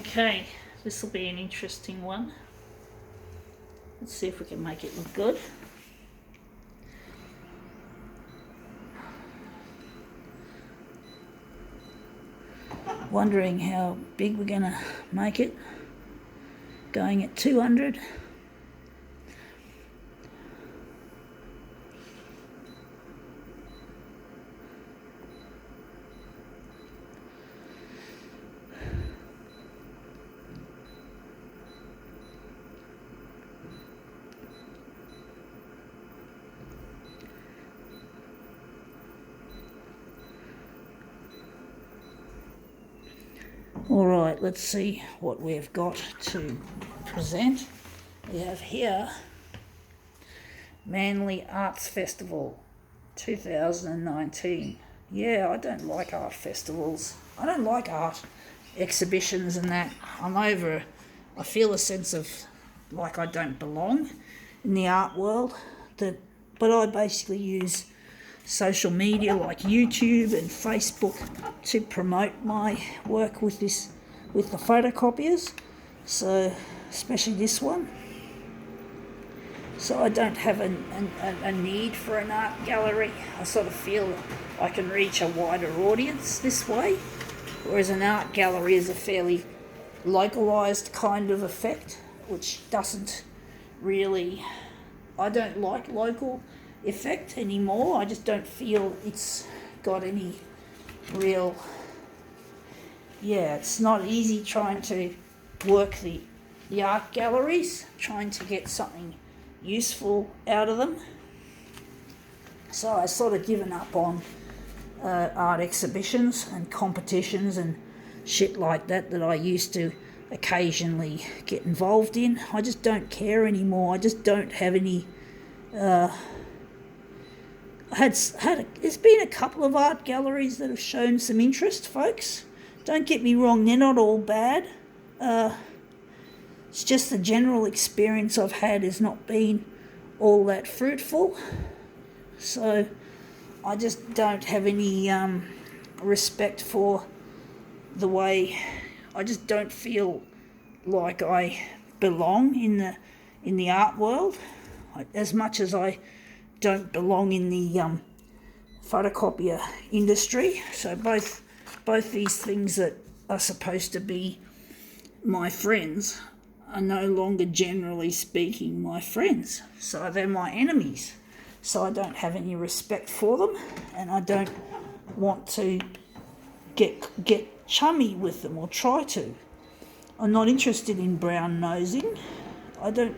Okay, this will be an interesting one. Let's see if we can make it look good. Wondering how big we're going to make it. Going at 200. All right, let's see what we've got to present. We have here Manly Arts Festival 2019. Yeah, I don't like art festivals. I don't like art exhibitions and that. I feel a sense of like I don't belong in the art world. But I basically use social media like YouTube and Facebook to promote my work with the photocopiers, so especially this one. So I don't have a need for an art gallery. I sort of feel I can reach a wider audience this way, whereas an art gallery is a fairly localised kind of effect, which doesn't really... I don't like local effect anymore. I just don't feel it's got any real... Yeah, it's not easy trying to work the art galleries, trying to get something useful out of them. So I sort of given up on art exhibitions and competitions and shit like that I used to occasionally get involved in. I just don't care anymore. I just don't have any... There's been a couple of art galleries that have shown some interest, folks. Don't get me wrong, they're not all bad. It's just the general experience I've had has not been all that fruitful. So I just don't have any respect for the way... I just don't feel like I belong in the art world, as much as I don't belong in the photocopier industry. So both these things that are supposed to be my friends are no longer, generally speaking, my friends. So they're my enemies. So I don't have any respect for them, and I don't want to get chummy with them or try to. I'm not interested in brown nosing. I don't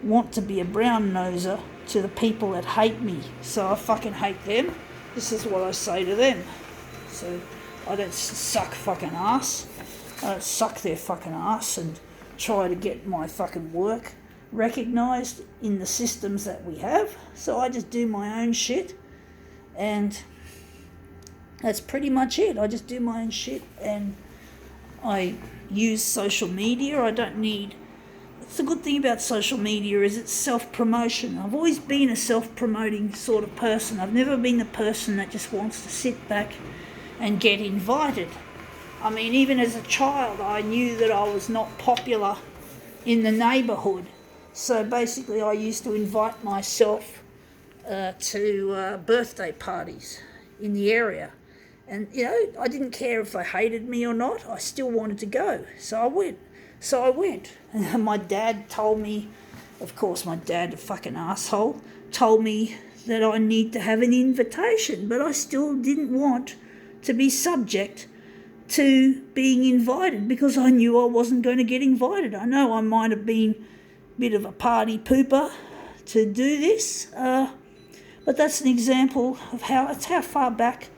want to be a brown noser to the people that hate me. So I fucking hate them. This is what I say to them. So I don't suck fucking ass. I don't suck their fucking ass and try to get my fucking work recognised in the systems that we have. So I just do my own shit, and that's pretty much it. I just do my own shit, and I use social media. I don't need... It's the good thing about social media is it's self-promotion. I've always been a self-promoting sort of person. I've never been the person that just wants to sit back and get invited. I mean, even as a child, I knew that I was not popular in the neighbourhood. So basically, I used to invite myself to birthday parties in the area. And, you know, I didn't care if they hated me or not. I still wanted to go. So I went. And my dad told me, of course my dad, a fucking asshole, told me that I need to have an invitation. But I still didn't want to be subject to being invited, because I knew I wasn't going to get invited. I know I might have been a bit of a party pooper to do this, but that's an example of how far back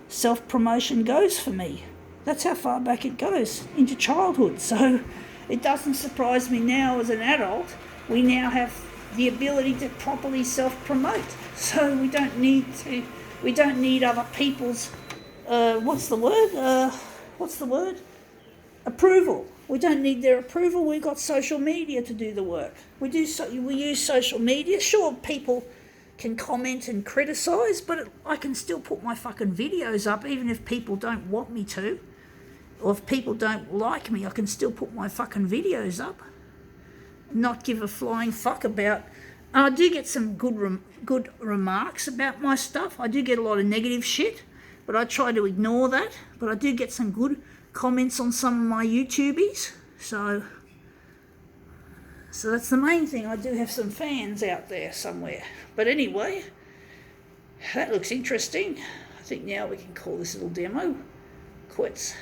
self-promotion goes for me. That's how far back it goes, into childhood. So it doesn't surprise me now as an adult, we now have the ability to properly self-promote. So we don't need other people's, approval. We don't need their approval. We've got social media to do the work. We use social media. Sure, people can comment and criticise, but I can still put my fucking videos up even if people don't want me to. or if people don't like me, I can still put my fucking videos up, not give a flying fuck about. And I do get some good remarks about my stuff. I do get a lot of negative shit, but I try to ignore that. But I do get some good comments on some of my YouTubies. So that's the main thing. I do have some fans out there somewhere. But anyway, that looks interesting. I think now we can call this little demo quits.